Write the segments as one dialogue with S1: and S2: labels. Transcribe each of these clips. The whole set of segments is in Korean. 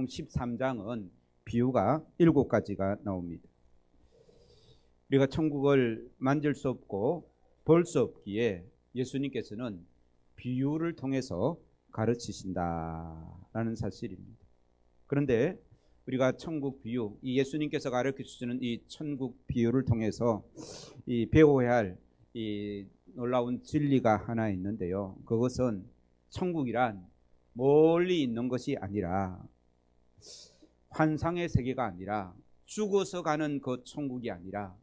S1: 13장은 비유가 7가지가 나옵니다. 우리가 천국을 만질 수 없고 볼 수 없기에 예수님께서는 비유를 통해서 가르치신다라는 사실입니다. 그런데 우리가 천국 비유, 이 예수님께서 가르쳐 주시는 이 천국 비유를 통해서 이 배워야 할 이 놀라운 진리가 하나 있는데요. 그것은 천국이란 멀리 있는 것이 아니라, 환상의 세계가 아니라, 죽어서 가는 그 천국이 아니라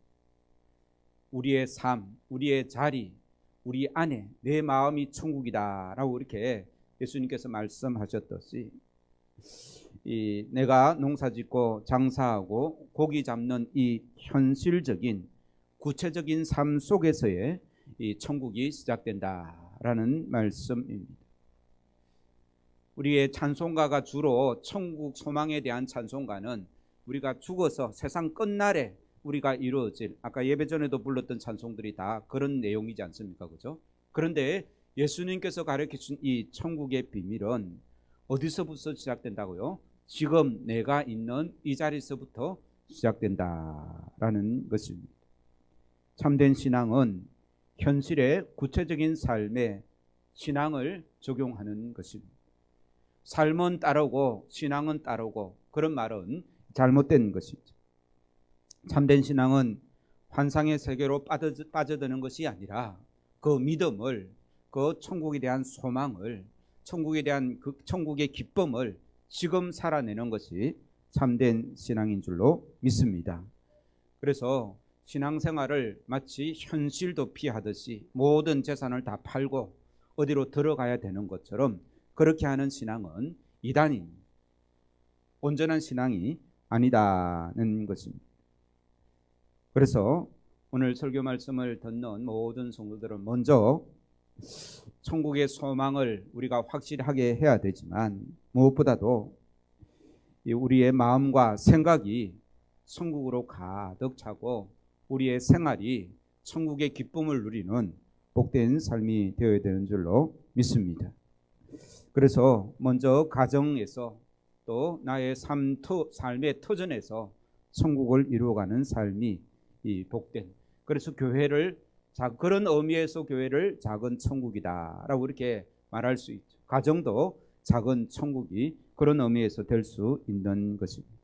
S1: 우리의 삶, 우리의 자리, 우리 안에 내 마음이 천국이다라고 이렇게 예수님께서 말씀하셨듯이, 내가 농사짓고 장사하고 고기 잡는 이 현실적인 구체적인 삶 속에서의 이 천국이 시작된다라는 말씀입니다. 우리의 찬송가가 주로 천국 소망에 대한 찬송가는 우리가 죽어서 세상 끝날에 우리가 이루어질, 아까 예배 전에도 불렀던 찬송들이 다 그런 내용이지 않습니까? 그죠? 그런데 예수님께서 가르쳐 준 이 천국의 비밀은 어디서부터 시작된다고요? 지금 내가 있는 이 자리에서부터 시작된다라는 것입니다. 참된 신앙은 현실의 구체적인 삶에 신앙을 적용하는 것입니다. 삶은 따르고 신앙은 따르고, 그런 말은 잘못된 것이죠. 참된 신앙은 환상의 세계로 빠져드는 것이 아니라 그 믿음을, 그 천국에 대한 소망을, 천국에 대한 그 천국의 기쁨을 지금 살아내는 것이 참된 신앙인 줄로 믿습니다. 그래서 신앙생활을 마치 현실 도피하듯이 모든 재산을 다 팔고 어디로 들어가야 되는 것처럼 그렇게 하는 신앙은 이단입니다. 온전한 신앙이 아니다는 것입니다. 그래서 오늘 설교 말씀을 듣는 모든 성도들은 먼저 천국의 소망을 우리가 확실하게 해야 되지만, 무엇보다도 우리의 마음과 생각이 천국으로 가득 차고 우리의 생활이 천국의 기쁨을 누리는 복된 삶이 되어야 되는 줄로 믿습니다. 그래서 먼저 가정에서, 또 나의 삶의 터전에서 천국을 이루어가는 삶이 이 복된, 그래서 교회를, 그런 의미에서 교회를 작은 천국이다라고 이렇게 말할 수 있죠. 가정도 작은 천국이 그런 의미에서 될 수 있는 것입니다.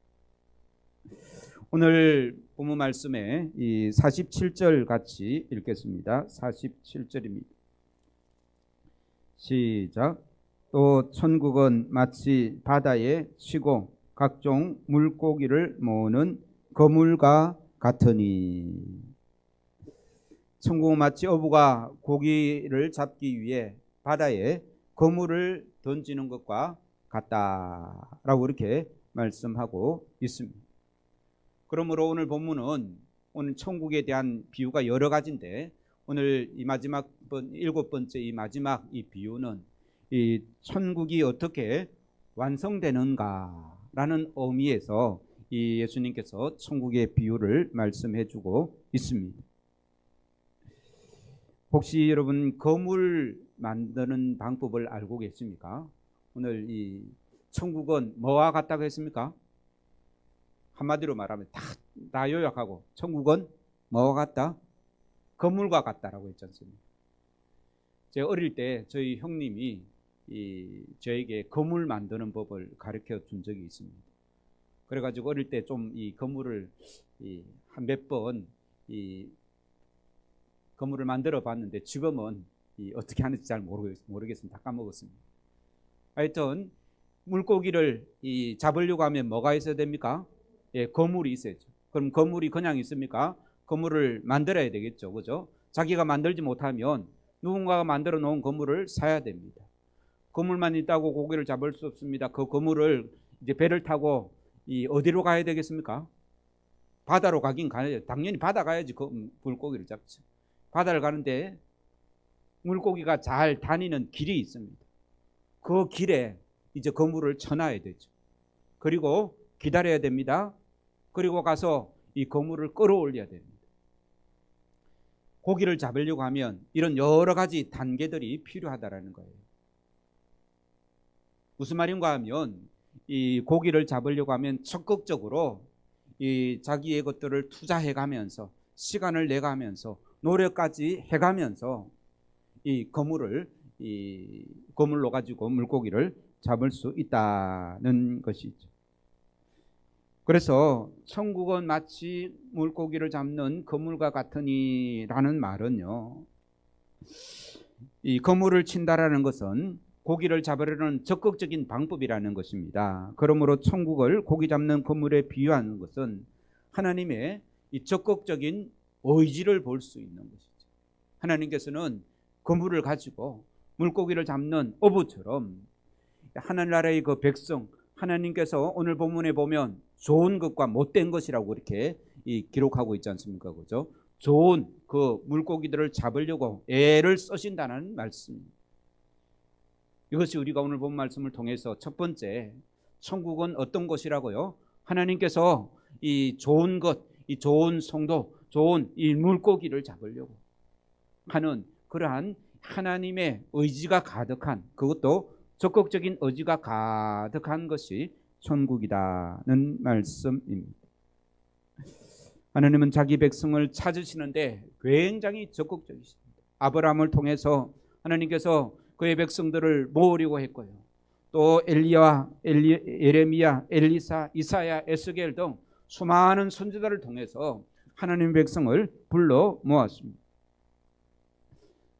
S1: 오늘 본문 말씀에 이 47절 같이 읽겠습니다. 47절입니다. 시작. 또 천국은 마치 바다에 치고 각종 물고기를 모으는 그물과 같으니. 천국은 마치 어부가 고기를 잡기 위해 바다에 그물을 던지는 것과 같다라고 이렇게 말씀하고 있습니다. 그러므로 오늘 본문은, 오늘 천국에 대한 비유가 여러 가지인데, 오늘 이 마지막 7번째 이 마지막 이 비유는 이 천국이 어떻게 완성되는가라는 의미에서 이 예수님께서 천국의 비유를 말씀해 주고 있습니다. 혹시 여러분 그물 만드는 방법을 알고 계십니까? 오늘 이 천국은 뭐와 같다고 했습니까? 한마디로 말하면 다 요약하고, 천국은 뭐와 같다? 그물과 같다라고 했지 않습니까? 제가 어릴 때 저희 형님이 저에게 그물 만드는 법을 가르쳐 준 적이 있습니다. 그래가지고 어릴 때 좀 이 그물을 한 몇 번 그물을 만들어 봤는데, 지금은 어떻게 하는지 잘 모르겠습니다. 다 까먹었습니다. 하여튼 물고기를 잡으려고 하면 뭐가 있어야 됩니까? 예, 그물이 있어야죠. 그럼 그물이 그냥 있습니까? 그물을 만들어야 되겠죠. 그죠? 자기가 만들지 못하면 누군가가 만들어 놓은 그물을 사야 됩니다. 그물만 있다고 고기를 잡을 수 없습니다. 그 그물을 이제 배를 타고 어디로 가야 되겠습니까? 바다로 가긴 가야죠. 당연히 바다 가야지 그 물고기를 잡죠. 바다를 가는데 물고기가 잘 다니는 길이 있습니다. 그 길에 이제 그물을 쳐놔야 되죠. 그리고 기다려야 됩니다. 그리고 가서 이 그물을 끌어올려야 됩니다. 고기를 잡으려고 하면 이런 여러 가지 단계들이 필요하다라는 거예요. 무슨 말인가 하면 이 고기를 잡으려고 하면 적극적으로 이 자기의 것들을 투자해가면서 시간을 내가면서 노력까지 해가면서 이 거물로 가지고 물고기를 잡을 수 있다는 것이죠. 그래서 천국은 마치 물고기를 잡는 그물과 같으니라는 말은요, 이 그물을 친다라는 것은 고기를 잡으려는 적극적인 방법이라는 것입니다. 그러므로 천국을 고기 잡는 그물에 비유하는 것은 하나님의 이 적극적인 의지를 볼 수 있는 것이죠. 하나님께서는 그물을 가지고 물고기를 잡는 어부처럼 하늘나라의 그 백성, 하나님께서 오늘 본문에 보면 좋은 것과 못된 것이라고 이렇게 기록하고 있지 않습니까? 그죠? 좋은 그 물고기들을 잡으려고 애를 쓰신다는 말씀입니다. 이것이 우리가 오늘 본 말씀을 통해서 첫 번째, 천국은 어떤 곳이라고요? 하나님께서 이 좋은 것, 이 좋은 성도, 좋은 이 물고기를 잡으려고 하는 그러한 하나님의 의지가 가득한, 그것도 적극적인 의지가 가득한 것이 천국이다는 말씀입니다. 하나님은 자기 백성을 찾으시는데 굉장히 적극적이십니다. 아브라함을 통해서 하나님께서 그의 백성들을 모으려고 했고요. 또 엘리야, 예레미야, 엘리사, 이사야, 에스겔 등 수많은 선지자를 통해서 하나님의 백성을 불러 모았습니다.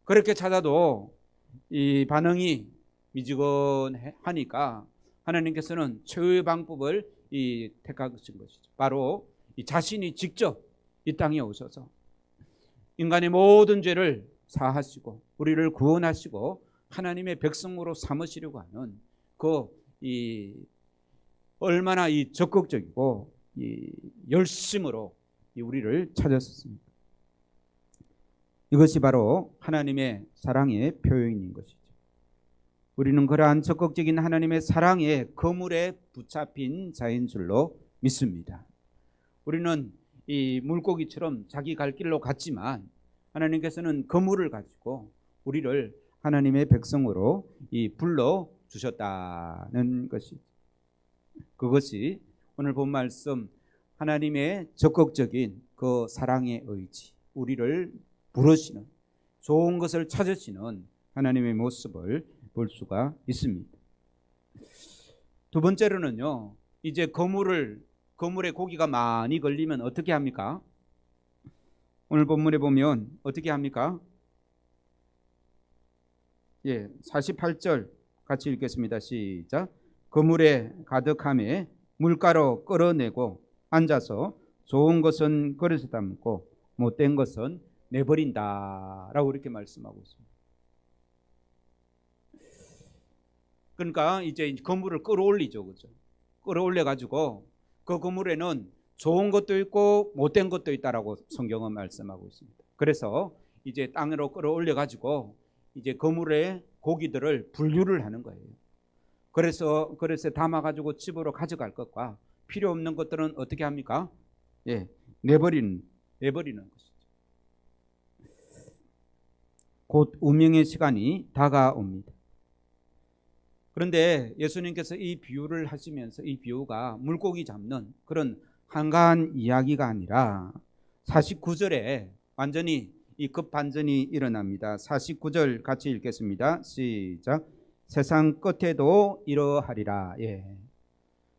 S1: 그렇게 찾아도 이 반응이 미지근하니까 하나님께서는 최후의 방법을 택하신 것이죠. 바로 이 자신이 직접 이 땅에 오셔서 인간의 모든 죄를 사하시고 우리를 구원하시고 하나님의 백성으로 삼으시려고 하는 얼마나 적극적이고 열심으로 우리를 찾았습니다. 이것이 바로 하나님의 사랑의 표현인 것이죠. 우리는 그러한 적극적인 하나님의 사랑의 그물에 붙잡힌 자인 줄로 믿습니다. 우리는 이 물고기처럼 자기 갈 길로 갔지만 하나님께서는 그물을 가지고 우리를 하나님의 백성으로 불러 주셨다는 것이, 그것이 오늘 본 말씀 하나님의 적극적인 그 사랑의 의지, 우리를 부르시는, 좋은 것을 찾으시는 하나님의 모습을 볼 수가 있습니다. 두 번째로는요, 이제 그물에 고기가 많이 걸리면 어떻게 합니까? 오늘 본문에 보면 어떻게 합니까? 48절 같이 읽겠습니다. 시작. 그물에 가득함에 물가로 끌어내고 앉아서 좋은 것은 그릇에 담고 못된 것은 내버린다 라고 이렇게 말씀하고 있습니다. 그러니까 이제 그물을 끌어올리죠. 그죠? 끌어올려 가지고 그 그물에는 좋은 것도 있고 못된 것도 있다라고 성경은 말씀하고 있습니다. 그래서 이제 땅으로 끌어올려 가지고 이제 그물에 고기들을 분류를 하는 거예요. 그래서 담아 가지고 집으로 가져갈 것과 필요 없는 것들은 어떻게 합니까? 내버리는 것이죠. 곧 운명의 시간이 다가옵니다. 그런데 예수님께서 이 비유를 하시면서 이 비유가 물고기 잡는 그런 한가한 이야기가 아니라 49절에 완전히 이 급반전이 일어납니다. 49절 같이 읽겠습니다. 시작. 세상 끝에도 이러하리라.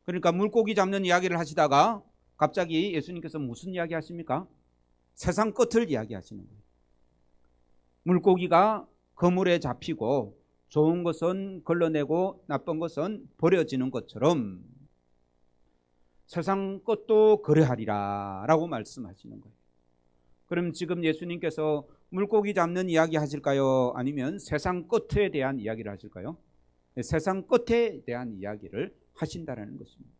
S1: 그러니까 물고기 잡는 이야기를 하시다가 갑자기 예수님께서 무슨 이야기 하십니까? 세상 끝을 이야기하시는 거예요. 물고기가 그물에 잡히고 좋은 것은 걸러내고 나쁜 것은 버려지는 것처럼 세상 끝도 그러하리라 라고 말씀하시는 거예요. 그럼 지금 예수님께서 물고기 잡는 이야기 하실까요? 아니면 세상 끝에 대한 이야기를 하실까요? 세상 끝에 대한 이야기를 하신다는 것입니다.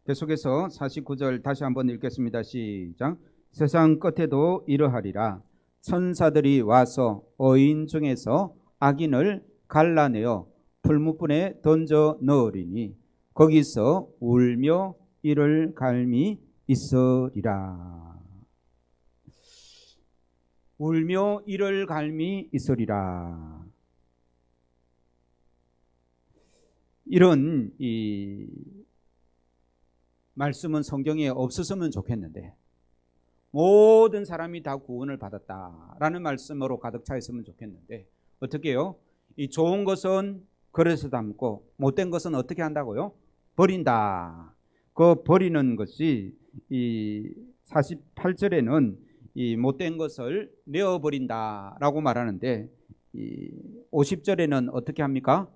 S1: 계속해서 49절 다시 한번 읽겠습니다. 시작. 세상 끝에도 이러하리라. 천사들이 와서 어인 중에서 악인을 갈라내어 풀무불에 던져 넣으리니 거기서 울며 이를 갈미 있으리라. 울며 이를 갈미 있으리라. 이런 이 말씀은 성경에 없었으면 좋겠는데 모든 사람이 다 구원을 받았다라는 말씀으로 가득 차 있으면 좋겠는데 어떻게 해요? 이 좋은 것은 그릇에 담고 못된 것은 어떻게 한다고요? 버린다. 그 버리는 것이 이 48절에는 이 못된 것을 내어버린다라고 말하는데 이 50절에는 어떻게 합니까?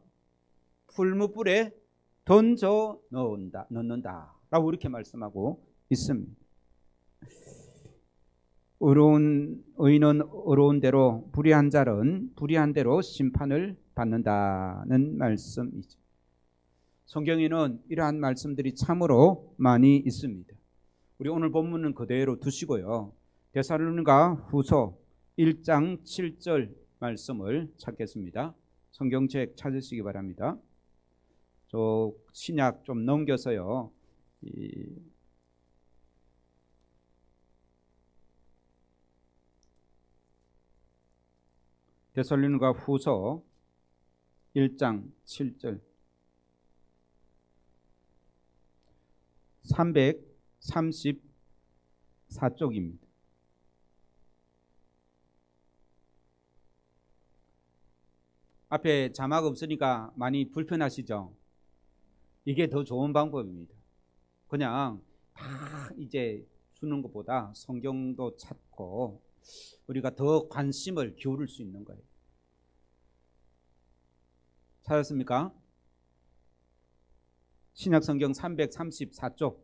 S1: 풀무불에 던져 넣는다라고 이렇게 말씀하고 있습니다. 의인은 의로운 대로, 불의한 자는 불의한 대로 심판을 받는다는 말씀이죠. 성경에는 이러한 말씀들이 참으로 많이 있습니다. 우리 오늘 본문은 그대로 두시고요. 데살로니가 후서 1장 7절 말씀을 찾겠습니다. 성경책 찾으시기 바랍니다. 저 신약 좀 넘겨서요. 데살로니가 후서 1장 7절 334쪽입니다. 앞에 자막 없으니까 많이 불편하시죠? 이게 더 좋은 방법입니다. 그냥 다 이제 주는 것보다 성경도 찾고 우리가 더 관심을 기울일 수 있는 거예요. 찾았습니까? 신약성경 334쪽.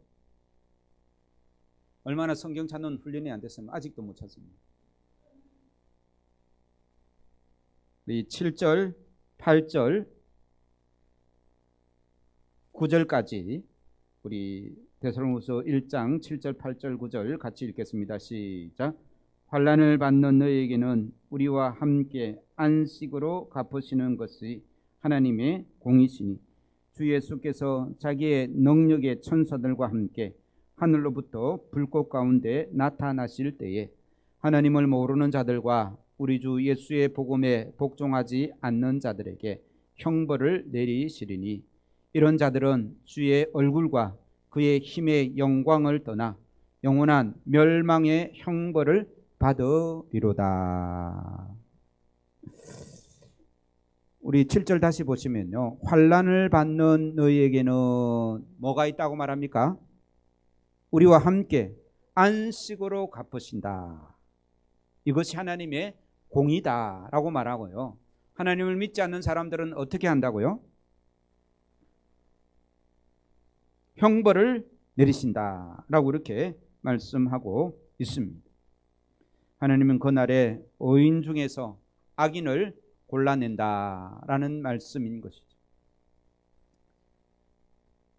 S1: 얼마나 성경 찾는 훈련이 안 됐으면 아직도 못 찾습니다. 이 7절, 8절, 9절까지 우리 데살로니가서 1장 7절, 8절, 9절 같이 읽겠습니다. 시작. 환난을 받는 너희에게는 우리와 함께 안식으로 갚으시는 것이 하나님의 공이시니 주 예수께서 자기의 능력의 천사들과 함께 하늘로부터 불꽃 가운데 나타나실 때에 하나님을 모르는 자들과 우리 주 예수의 복음에 복종하지 않는 자들에게 형벌을 내리시리니 이런 자들은 주의 얼굴과 그의 힘의 영광을 떠나 영원한 멸망의 형벌을 받으리로다. 우리 7절 다시 보시면요. 환난을 받는 너희에게는 뭐가 있다고 말합니까? 우리와 함께 안식으로 갚으신다. 이것이 하나님의 공이다라고 말하고요. 하나님을 믿지 않는 사람들은 어떻게 한다고요? 형벌을 내리신다라고 이렇게 말씀하고 있습니다. 하나님은 그날에 의인 중에서 악인을 골라낸다라는 말씀인 것이죠.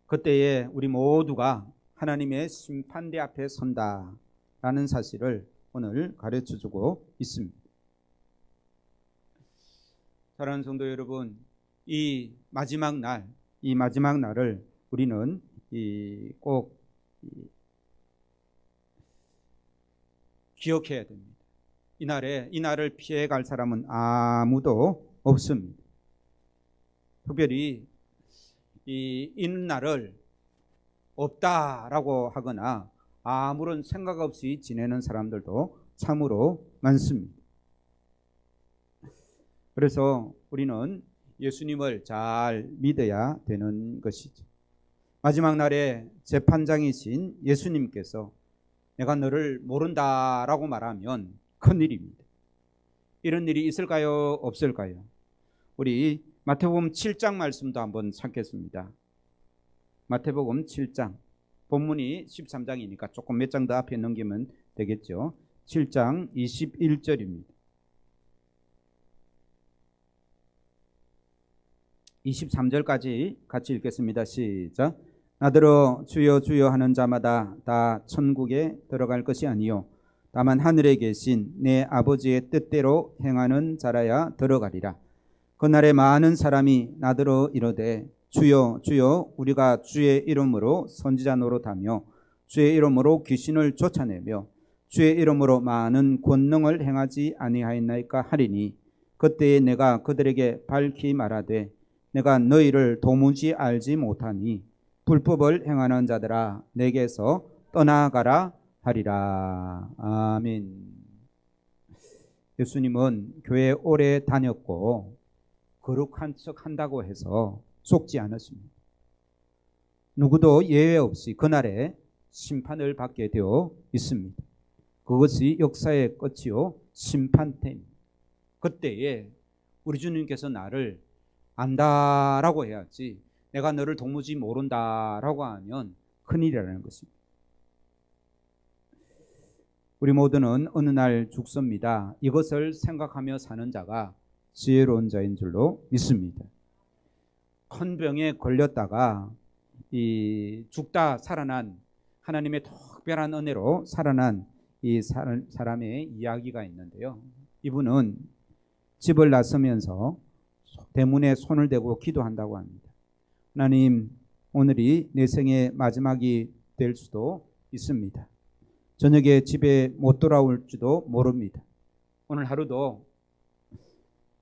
S1: 그때에 우리 모두가 하나님의 심판대 앞에 선다라는 사실을 오늘 가르쳐주고 있습니다. 사랑하는 성도 여러분, 이 마지막 날을 우리는 꼭 기억해야 됩니다. 이 날을 피해갈 사람은 아무도 없습니다. 특별히 있는 날을 없다라고 하거나 아무런 생각 없이 지내는 사람들도 참으로 많습니다. 그래서 우리는 예수님을 잘 믿어야 되는 것이죠. 마지막 날에 재판장이신 예수님께서 내가 너를 모른다라고 말하면 큰일입니다. 이런 일이 있을까요? 없을까요? 우리 마태복음 7장 말씀도 한번 찾겠습니다. 마태복음 7장, 본문이 13장이니까 조금 몇 장 더 앞에 넘기면 되겠죠. 7장 21절입니다. 23절까지 같이 읽겠습니다. 시작. 나더러 주여 주여 하는 자마다 다 천국에 들어갈 것이 아니요 다만 하늘에 계신 내 아버지의 뜻대로 행하는 자라야 들어가리라. 그날에 많은 사람이 나더러 이르되 주여 주여 우리가 주의 이름으로 선지자 노릇하며 주의 이름으로 귀신을 쫓아내며 주의 이름으로 많은 권능을 행하지 아니하였나이까 하리니 그때에 내가 그들에게 밝히 말하되 내가 너희를 도무지 알지 못하니 불법을 행하는 자들아 내게서 떠나가라 하리라. 아멘. 예수님은 교회 오래 다녔고 거룩한 척 한다고 해서 속지 않았습니다. 누구도 예외 없이 그날에 심판을 받게 되어 있습니다. 그것이 역사의 끝이요 심판때입니다. 그때에 우리 주님께서 나를 안다라고 해야지 내가 너를 도무지 모른다라고 하면 큰일이라는 것입니다. 우리 모두는 어느 날 죽습니다. 이것을 생각하며 사는 자가 지혜로운 자인 줄로 믿습니다. 큰 병에 걸렸다가 죽다 살아난 하나님의 특별한 은혜로 살아난 이 사람의 이야기가 있는데요. 이분은 집을 나서면서 대문에 손을 대고 기도한다고 합니다. 하나님, 오늘이 내 생의 마지막이 될 수도 있습니다. 저녁에 집에 못 돌아올지도 모릅니다. 오늘 하루도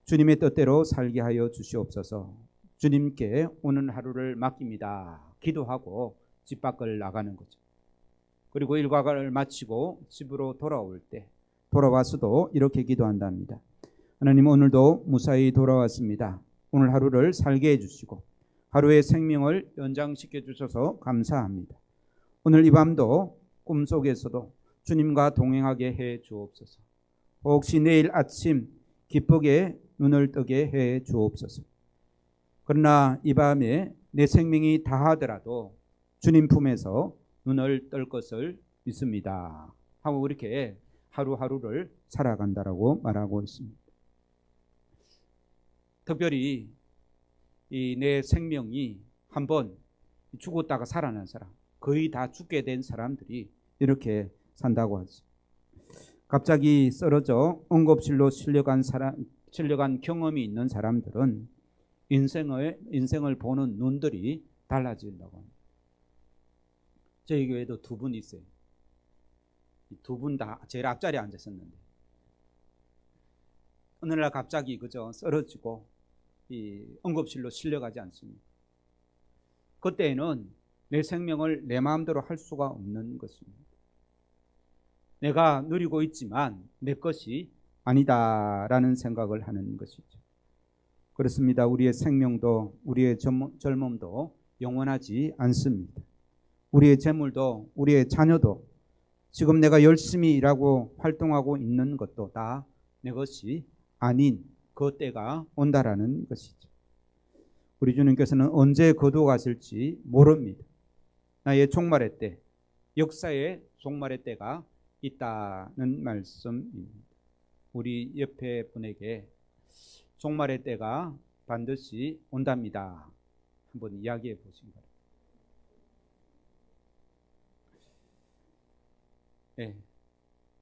S1: 주님의 뜻대로 살게 하여 주시옵소서. 주님께 오늘 하루를 맡깁니다. 기도하고 집 밖을 나가는 거죠. 그리고 일과를 마치고 집으로 돌아올 때 돌아와서도 이렇게 기도한답니다. 하나님, 오늘도 무사히 돌아왔습니다. 오늘 하루를 살게 해주시고 하루의 생명을 연장시켜 주셔서 감사합니다. 오늘 이 밤도 꿈속에서도 주님과 동행하게 해 주옵소서. 혹시 내일 아침 기쁘게 눈을 뜨게 해 주옵소서. 그러나 이 밤에 내 생명이 다하더라도 주님 품에서 눈을 뜰 것을 믿습니다 하고 이렇게 하루하루를 살아간다라고 말하고 있습니다. 특별히 이 내 생명이 한번 죽었다가 살아난 사람, 거의 다 죽게 된 사람들이 이렇게 산다고 하죠. 갑자기 쓰러져 응급실로 실려간 경험이 있는 사람들은 인생을 보는 눈들이 달라진다고 합니다. 저희 교회도 두 분 있어요. 두 분 다 제일 앞자리에 앉았었는데 어느 날 갑자기 쓰러지고 이 응급실로 실려가지 않습니다. 그때에는 내 생명을 내 마음대로 할 수가 없는 것입니다. 내가 누리고 있지만 내 것이 아니다라는 생각을 하는 것이죠. 그렇습니다. 우리의 생명도 우리의 젊음도 영원하지 않습니다. 우리의 재물도 우리의 자녀도 지금 내가 열심히 일하고 활동하고 있는 것도 다 내 것이 아닌 그 때가 온다라는 것이죠. 우리 주님께서는 언제 거두어가실지 모릅니다. 나의 종말의 때, 역사의 종말의 때가 있다는 말씀입니다. 우리 옆에 분에게 종말의 때가 반드시 온답니다. 한번 이야기해 보시기 바랍니다. 네.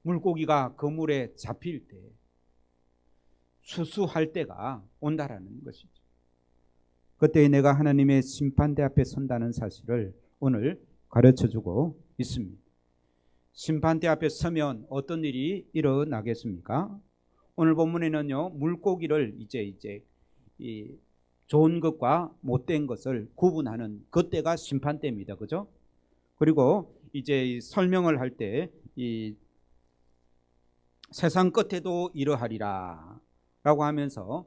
S1: 물고기가 그물에 잡힐 때 수수할 때가 온다라는 것이죠. 그때 내가 하나님의 심판대 앞에 선다는 사실을 오늘 가르쳐주고 있습니다. 심판대 앞에 서면 어떤 일이 일어나겠습니까? 오늘 본문에는요, 물고기를 이제 이 좋은 것과 못된 것을 구분하는 그때가 심판대입니다. 그죠? 그리고 이제 설명을 할 때 이 세상 끝에도 이러하리라 라고 하면서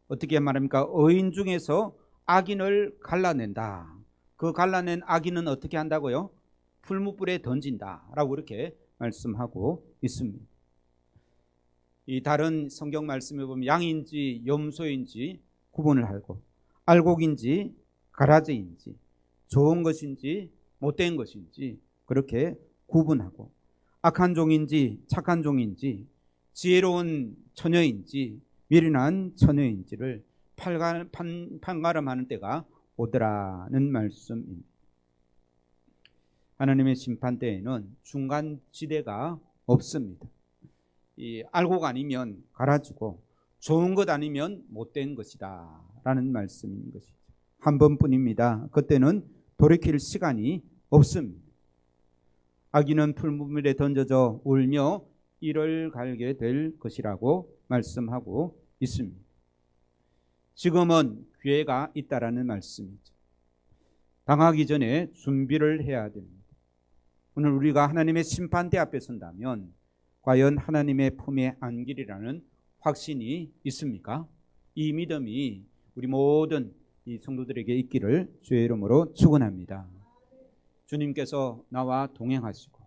S1: 어떻게 말합니까? 의인 중에서 악인을 갈라낸다. 그 갈라낸 악인은 어떻게 한다고요? 풀무불에 던진다 라고 이렇게 말씀하고 있습니다. 이 다른 성경 말씀에 보면 양인지 염소인지 구분을 하고 알곡인지 가라지인지 좋은 것인지 못된 것인지 그렇게 구분하고 악한 종인지 착한 종인지 지혜로운 처녀인지 미련한 처녀인지를 판가름하는 때가 오더라는 말씀입니다. 하나님의 심판대에는 중간지대가 없습니다. 이 알곡 아니면 갈아지고 좋은 것 아니면 못된 것이다 라는 말씀인 것이죠. 한 번뿐입니다. 그때는 돌이킬 시간이 없습니다. 악인은 풀무불에 던져져 울며 이를 갈게 될 것이라고 말씀하고 있습니다. 지금은 기회가 있다라는 말씀이죠. 당하기 전에 준비를 해야 됩니다. 오늘 우리가 하나님의 심판대 앞에 선다면 과연 하나님의 품에 안기리라는 확신이 있습니까? 이 믿음이 우리 모든 이 성도들에게 있기를 주의 이름으로 축원합니다. 주님께서 나와 동행하시고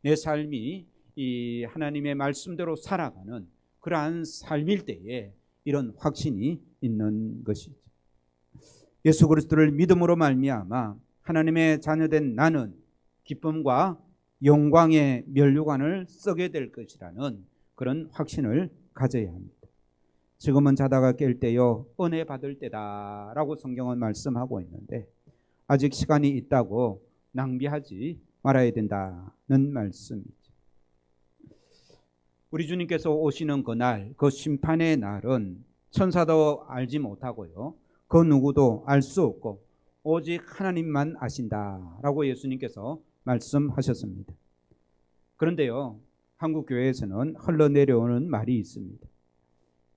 S1: 내 삶이 이 하나님의 말씀대로 살아가는 그러한 삶일 때에 이런 확신이 있는 것이죠. 예수 그리스도를 믿음으로 말미암아 하나님의 자녀된 나는 기쁨과 영광의 면류관을 쓰게 될 것이라는 그런 확신을 가져야 합니다. 지금은 자다가 깰 때요 은혜 받을 때다라고 성경은 말씀하고 있는데 아직 시간이 있다고 낭비하지 말아야 된다는 말씀이죠. 우리 주님께서 오시는 그날, 그 심판의 날은 천사도 알지 못하고요 그 누구도 알 수 없고 오직 하나님만 아신다라고 예수님께서 말씀하셨습니다. 그런데요 한국 교회에서는 흘러내려오는 말이 있습니다.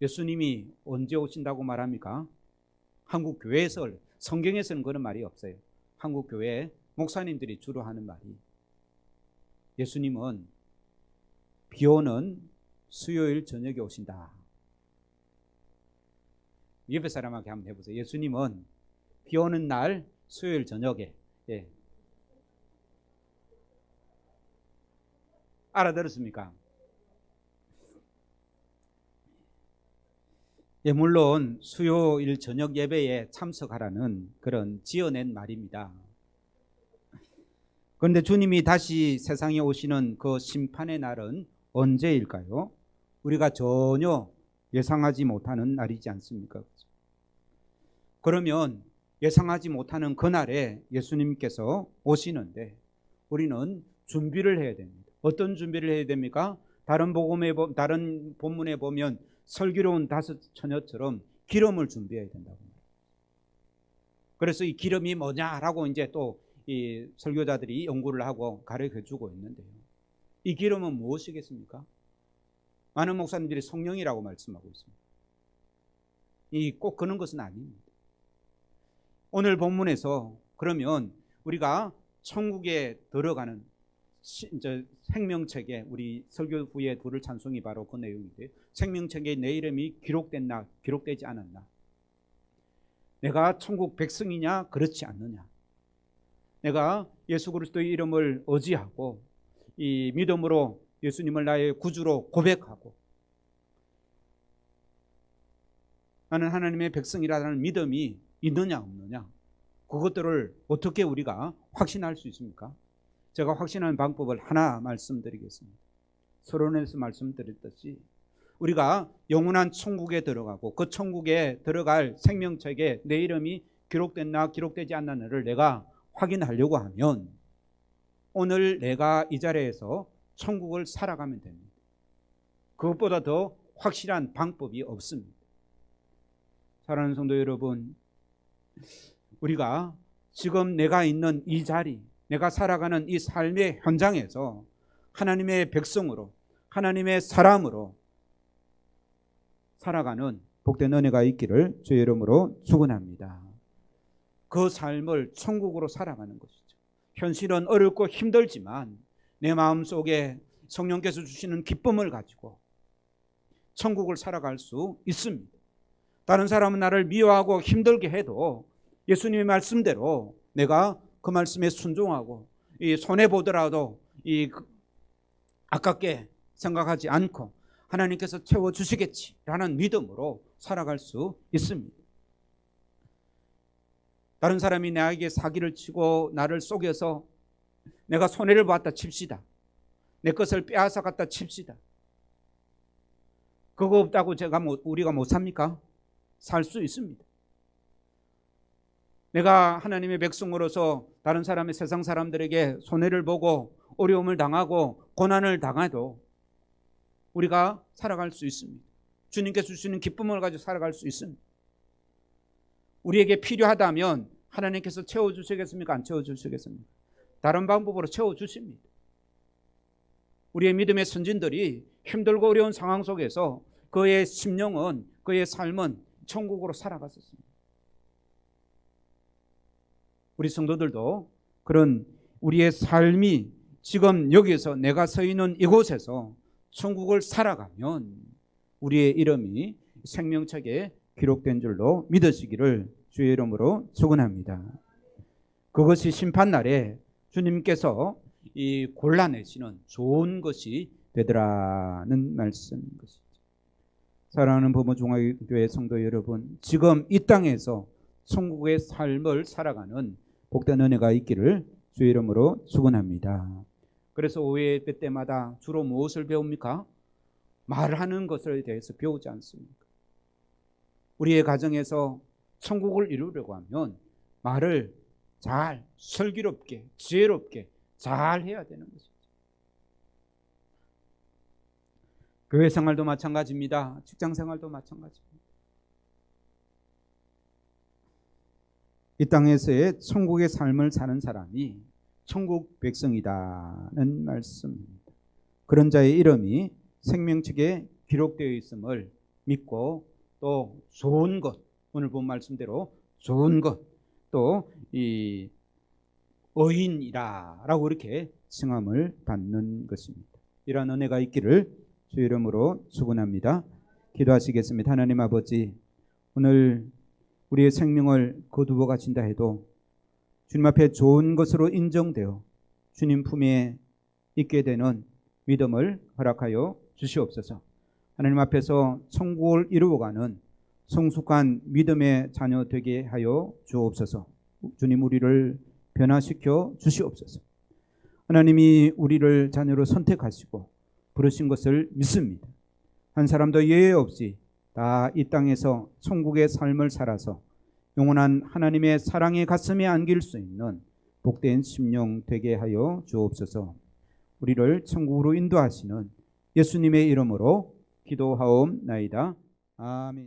S1: 예수님이 언제 오신다고 말합니까? 한국 교회에서, 성경에서는 그런 말이 없어요. 한국 교회 목사님들이 주로 하는 말이 예수님은 비 오는 수요일 저녁에 오신다. 옆에 사람에게 한번 해보세요. 예수님은 비 오는 날 수요일 저녁에. 예. 알아들었습니까? 예, 물론 수요일 저녁 예배에 참석하라는 그런 지어낸 말입니다. 그런데 주님이 다시 세상에 오시는 그 심판의 날은 언제일까요? 우리가 전혀 예상하지 못하는 날이지 않습니까? 그러면 예상하지 못하는 그날에 예수님께서 오시는데 우리는 준비를 해야 됩니다. 어떤 준비를 해야 됩니까? 다른 본문에 보면 슬기로운 다섯 처녀처럼 기름을 준비해야 된다고. 그래서 이 기름이 뭐냐라고 이제 또 이 설교자들이 연구를 하고 가르쳐 주고 있는데요. 이 기름은 무엇이겠습니까? 많은 목사님들이 성령이라고 말씀하고 있습니다. 이 꼭 그런 것은 아닙니다. 오늘 본문에서 그러면 우리가 천국에 들어가는 생명책에 우리 설교 후에 부를 찬송이 바로 그 내용인데 생명책에 내 이름이 기록됐나 기록되지 않았나 내가 천국 백성이냐 그렇지 않느냐 내가 예수 그리스도의 이름을 의지하고 이 믿음으로 예수님을 나의 구주로 고백하고 나는 하나님의 백성이라는 믿음이 있느냐 없느냐 그것들을 어떻게 우리가 확신할 수 있습니까? 제가 확신하는 방법을 하나 말씀드리겠습니다. 서론에서 말씀드렸듯이 우리가 영원한 천국에 들어가고 그 천국에 들어갈 생명책에 내 이름이 기록됐나 기록되지 않나를 내가 확인하려고 하면 오늘 내가 이 자리에서 천국을 살아가면 됩니다. 그것보다 더 확실한 방법이 없습니다. 사랑하는 성도 여러분, 우리가 지금 내가 있는 이 자리, 내가 살아가는 이 삶의 현장에서 하나님의 백성으로 하나님의 사람으로 살아가는 복된 은혜가 있기를 주의 이름으로 축원합니다. 그 삶을 천국으로 살아가는 것이죠. 현실은 어렵고 힘들지만 내 마음속에 성령께서 주시는 기쁨을 가지고 천국을 살아갈 수 있습니다. 다른 사람은 나를 미워하고 힘들게 해도 예수님의 말씀대로 내가 그 말씀에 순종하고 이 손해보더라도 이 아깝게 생각하지 않고 하나님께서 채워주시겠지라는 믿음으로 살아갈 수 있습니다. 다른 사람이 나에게 사기를 치고 나를 속여서 내가 손해를 보았다 칩시다. 내 것을 빼앗아갔다 칩시다. 그거 없다고 우리가 못 삽니까? 살 수 있습니다. 내가 하나님의 백성으로서 다른 사람의 세상 사람들에게 손해를 보고 어려움을 당하고 고난을 당해도 우리가 살아갈 수 있습니다. 주님께서 주시는 기쁨을 가지고 살아갈 수 있습니다. 우리에게 필요하다면 하나님께서 채워주시겠습니까? 안 채워주시겠습니까? 다른 방법으로 채워주십니다. 우리의 믿음의 선진들이 힘들고 어려운 상황 속에서 그의 심령은, 그의 삶은 천국으로 살아갔었습니다. 우리 성도들도 그런 우리의 삶이 지금 여기서 내가 서 있는 이곳에서 천국을 살아가면 우리의 이름이 생명책에 기록된 줄로 믿으시기를 주의 이름으로 축원합니다. 그것이 심판날에 주님께서 이 골라내시는 좋은 것이 되더라는 말씀인 것이죠. 사랑하는 부모중앙교회 성도 여러분, 지금 이 땅에서 천국의 삶을 살아가는 복된 은혜가 있기를 주의 이름으로 축원합니다. 그래서 오후에 예배 때마다 주로 무엇을 배웁니까? 말하는 것에 대해서 배우지 않습니까? 우리의 가정에서 천국을 이루려고 하면 말을 잘 슬기롭게 지혜롭게 잘 해야 되는 것이죠. 교회 생활도 마찬가지입니다. 직장 생활도 마찬가지입니다. 이 땅에서의 천국의 삶을 사는 사람이 천국 백성이다는 말씀입니다. 그런 자의 이름이 생명책에 기록되어 있음을 믿고 또 좋은 것, 오늘 본 말씀대로 좋은 것, 또 이 의인이라라고 이렇게 칭함을 받는 것입니다. 이러한 은혜가 있기를 주의 이름으로 축원합니다. 기도하시겠습니다. 하나님 아버지, 오늘 우리의 생명을 거두어 가신다 해도 주님 앞에 좋은 것으로 인정되어 주님 품에 있게 되는 믿음을 허락하여 주시옵소서. 하나님 앞에서 천국을 이루어가는 성숙한 믿음의 자녀 되게 하여 주옵소서. 주님, 우리를 변화시켜 주시옵소서. 하나님이 우리를 자녀로 선택하시고 부르신 것을 믿습니다. 한 사람도 예외 없이 다 이 땅에서 천국의 삶을 살아서 영원한 하나님의 사랑의 가슴에 안길 수 있는 복된 심령 되게 하여 주옵소서. 우리를 천국으로 인도하시는 예수님의 이름으로 기도하옵나이다. 아멘.